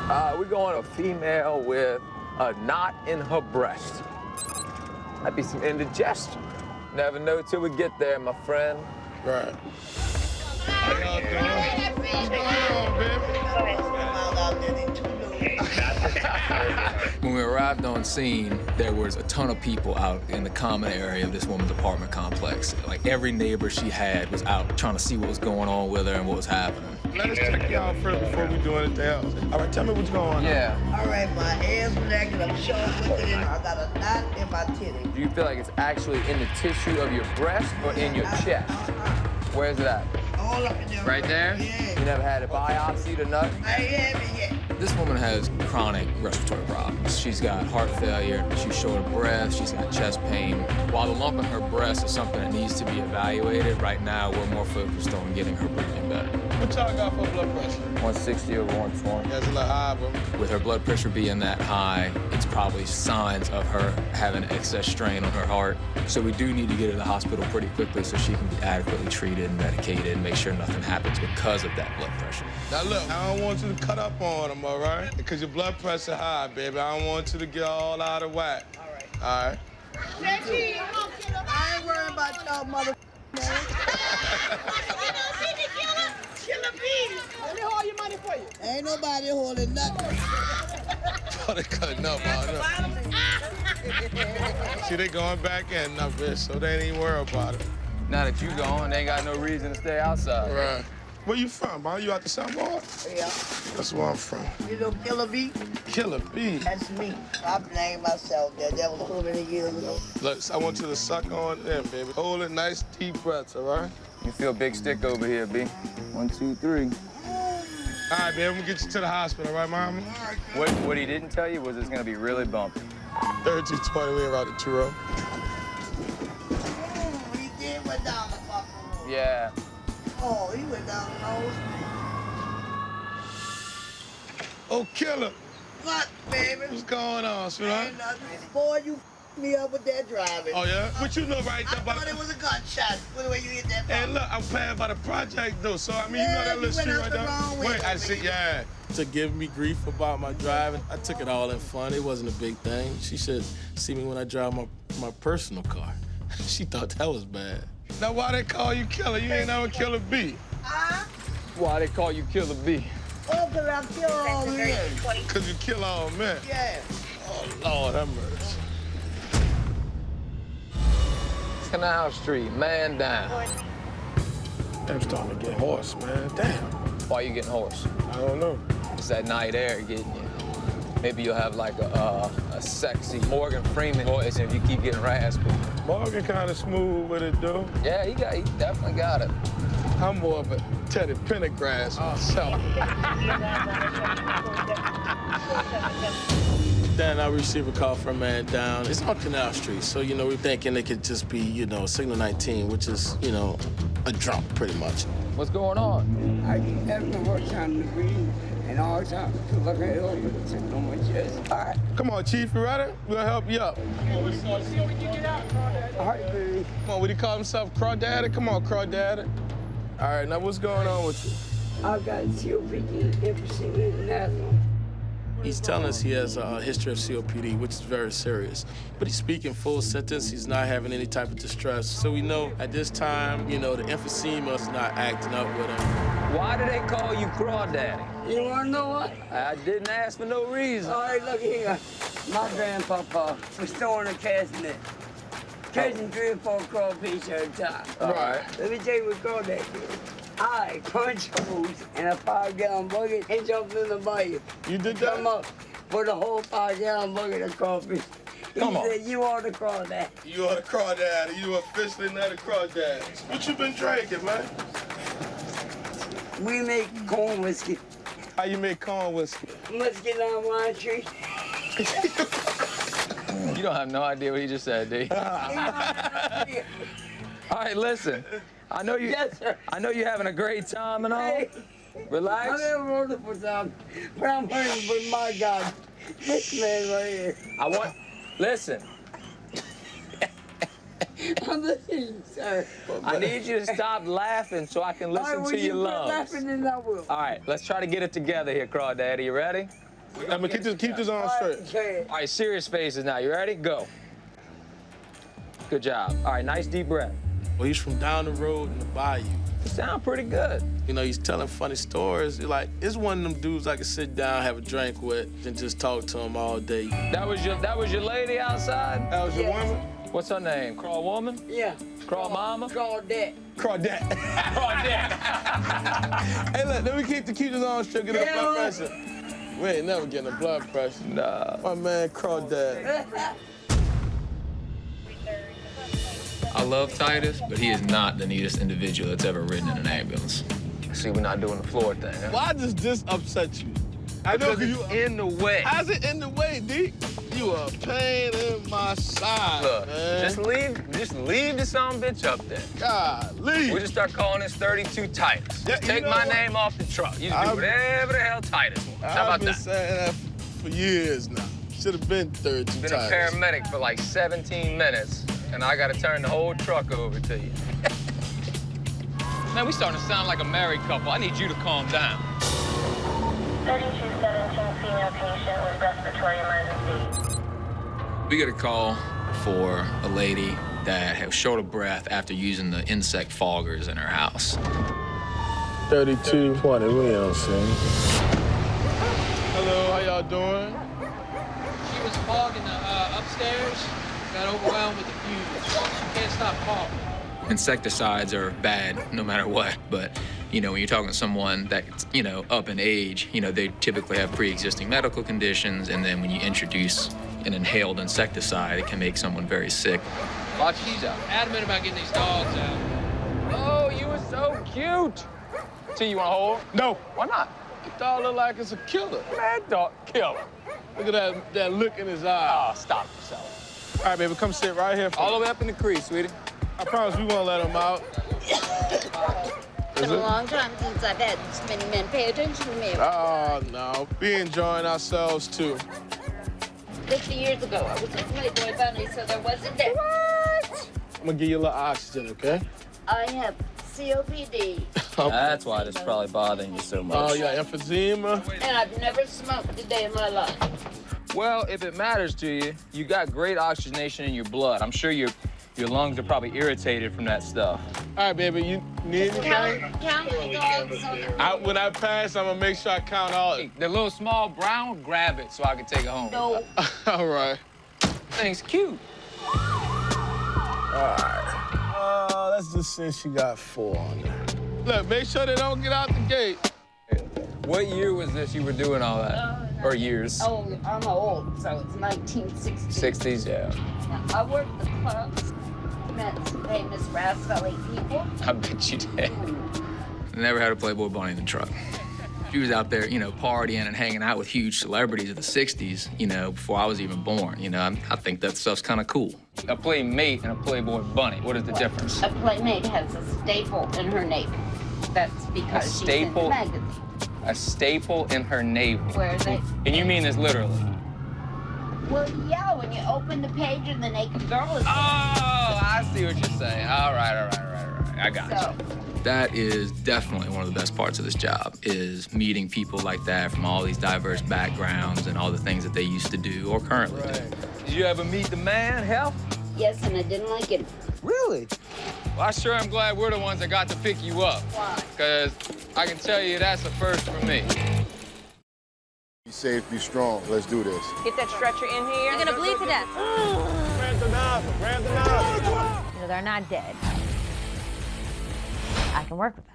We're going a female with a knot in her breast. Might be some indigestion. Never know till we get there, my friend. Right. How y'all doing? What's going on, baby? When we arrived on scene, there was a ton of people out in the common area of this woman's apartment complex. Like every neighbor she had was out trying to see what was going on with her and what was happening. Let us check you out first before we do anything else. All right, tell me what's going on. Yeah. All right, my hands naked, I'm showing with it, and I got a knot in my titty. Do you feel like it's actually in the tissue of your breast or in your chest? Where's it at? All up in there. Right there? Yeah. You never had it biopsied or nothing? I haven't yet. This woman has chronic respiratory problems. She's got heart failure, she's short of breath, she's got chest pain. While the lump in her breast is something that needs to be evaluated, right now we're more focused on getting her breathing better. What y'all got for blood pressure? 160 over 120. That's a little high, but With her blood pressure being that high, it's probably signs of her having excess strain on her heart. So we do need to get her to the hospital pretty quickly so she can be adequately treated and medicated and make sure nothing happens because of that blood pressure. now look, I don't want you to cut up on them, all right? Because your blood pressure high, baby. I don't want you to get all out of whack. All right? I ain't worried about y'all mother man. Killer bees. Let me hold your money for you. Ain't nobody holding nothing. Oh, they cutting up on them. See, they going back in now, bitch, so they ain't even worry about it. Now that you gone, they ain't got no reason to stay outside. Right. Where you from, man? You out the South Ward? Yeah. That's where I'm from. You know Killer Bee? Killer Bee. That's me. I named myself that. That was so many years ago. Look, I want you to suck on them, baby. Hold it nice, deep breaths, all right? You feel big stick over here, B. 1, 2, 3. All right, baby, I'm gonna get you to the hospital, right, mama? What he didn't tell you was it's gonna be really bumpy. 3220, we around the Truro. He did went down the fucking road. Yeah. Oh, he went down the road. Oh, killer. What, baby? What's going on, sweetheart? Ain't nothing. Boy, you me up with that driving. Oh, yeah? But you know right I there about thought it was a gunshot. With the way you hit that Hey, phone. look, I'm paying by the project, though, so I mean, you know Yeah, that you little went street out right the there? wrong way, Wait, I see, baby. yeah. To give me grief about my driving, I took it all in fun. It wasn't a big thing. She should see me when I drive my personal car. She thought that was bad. Now, why they call you killer? You ain't never Killer B. Why they call you Killer B? Oh, because I killed all men. Because you kill all men. Yeah. Oh, Lord, have mercy. Canal Street, man down. I'm starting to get hoarse, man. Damn. Why you getting hoarse? I don't know. It's that night air getting you. Maybe you'll have like a sexy Morgan Freeman voice if you keep getting raspy. Morgan kind of smooth with it, though. Yeah, he definitely got it. I'm more of a Teddy Pendergrass myself. Then I received a call from a man down. It's on Canal Street, so, you know, we're thinking it could just be, you know, Signal 19, which is, you know, a drunk, pretty much. What's going on? I have the work on the green and all the time to look at it over to on my chest. All right. Come on, Chief, you ready? We'll help you up. All right, baby. Come on, what he call himself? Crawdaddy? Come on, Crawdaddy. All right, now what's going on with you? I've got COPD, emphysema, and asthma. He's telling us he has a history of COPD, which is very serious. But he's speaking full sentence. He's not having any type of distress. So we know at this time, you know, the emphysema is not acting up with him. Why do they call you Crawdaddy? You want to know what? I didn't ask for no reason. All right, look here. My grandpapa was throwing a cast net, catching 3 or 4 crawfish at a time. Right. Let me tell you what crawdad did. I crunched holes in a 5-gallon bucket and jumped in the bayou. You did that? Come up for the whole 5-gallon bucket of crawfish. Come on. He said, you are the crawdad. You are the Crawdaddy. You officially not a Crawdaddy. What you been drinking, man? We make corn whiskey. How you make corn whiskey? Whiskey down wine tree. You don't have no idea what he just said, do you? All right, listen. I know you. Yes, sir. I know you're having a great time and all. Hey, Relax. I'm having a wonderful time, but I'm hurting with my God. This man right here. I want. Listen. I'm listening, sir. I need you to stop laughing so I can All right, listen when to you your quit lungs. laughing, then I will. All right, let's try to get it together here, Crawdaddy. You ready? I'm gonna keep this arm straight. Okay. All right, serious faces now. You ready? Go. Good job. All right, nice deep breath. Well, he's from down the road in the bayou. You sound pretty good. You know, he's telling funny stories. Like, it's one of them dudes I can sit down, have a drink with, and just talk to him all day. That was your lady outside? That was your woman? What's her name? Crawl woman? Yeah. Crawl mama? Claudette. Crawdad. Crawdad. Hey, look, let me keep this arm straight, get a blood pressure. We ain't never getting a blood pressure. Nah. My man, Crawdad. I love Titus, but he is not the neatest individual that's ever ridden in an ambulance. See, we're not doing the floor thing, huh? Why does this upset you? I know, Because because it's in the way. How's it in the way, D? You a pain in my side, Look, man. just leave the son of a bitch up there. Golly. We just start calling this 32 Titus. Yeah, Just you take know my what? name off the truck. You just do whatever the hell Titus wants. How I've about been that? saying that for years now. Should have been 32 Been times. a paramedic for like 17 minutes, and I gotta turn the whole truck over to you. Man, we starting to sound like a married couple. I need you to calm down. 3217 female patient with respiratory emergency. We get a call for a lady that was short of breath after using the insect foggers in her house. 3220, we on scene. Hello, how y'all doing? She was fogging upstairs, got overwhelmed with the fumes. She can't stop coughing. Insecticides are bad no matter what, but you know, when you're talking to someone that's, you know, up in age, you know, they typically have pre-existing medical conditions, and then when you introduce an inhaled insecticide, it can make someone very sick. Watch these out. Adamant about getting these dogs out. Oh, you were so cute. T, you wanna hold? No. Why not? Your dog look like it's a killer. Man, dog, kill him. Look at that look in his eye. Oh, stop yourself. All right, baby, come sit right here. All the way up in the crease, sweetie. I promise we won't let him out. It's been a long time since I've had this many men pay attention to me. Oh, no. We enjoying ourselves, too. 50 years ago, I was a Playboy bunny, so there wasn't that. What? I'm gonna give you a little oxygen, okay? I have COPD, That's why it's probably bothering you so much. Oh, yeah, emphysema. and I've never smoked a day in my life. Well, if it matters to you, you got great oxygenation in your blood. I'm sure your lungs are probably irritated from that stuff. All right, baby, you need anything? Count the dogs. When I pass, I'm gonna make sure I count all. Hey, the little small brown, grab it so I can take it home. No. All right. Thing's cute. All right. Let's just say she got 4 on there. Look, make sure they don't get out the gate. What year was this you were doing all that? Or years? Oh, I'm old, so it's 1960. 60s, yeah. I worked the clubs, met some famous rascally people. I bet you did. Never had a Playboy bunny in the truck. She was out there, you know, partying and hanging out with huge celebrities of the 60s, you know, before I was even born. You know, I think that stuff's kind of cool. A Playmate and a Playboy bunny. What is the difference? A Playmate has a staple in her navel. That's because she's in the staple? magazine. A staple in her navel. Where they... And you mean this literally? Well, yeah, when you open the page and the naked girl is... Oh, I see what you're saying. All right. I got So, you. That is definitely one of the best parts of this job, is meeting people like that from all these diverse backgrounds and all the things that they used to do or currently do. Did you ever meet the man, Hell? yes, and I didn't like it. Really? Well, I sure am glad we're the ones that got to pick you up. Why? Because I can tell you that's a first for me. Be safe, be strong. Let's do this. Get that stretcher in here. You're gonna bleed to death. Grab the knife, grab the knife. You know, they're not dead. I can work with them.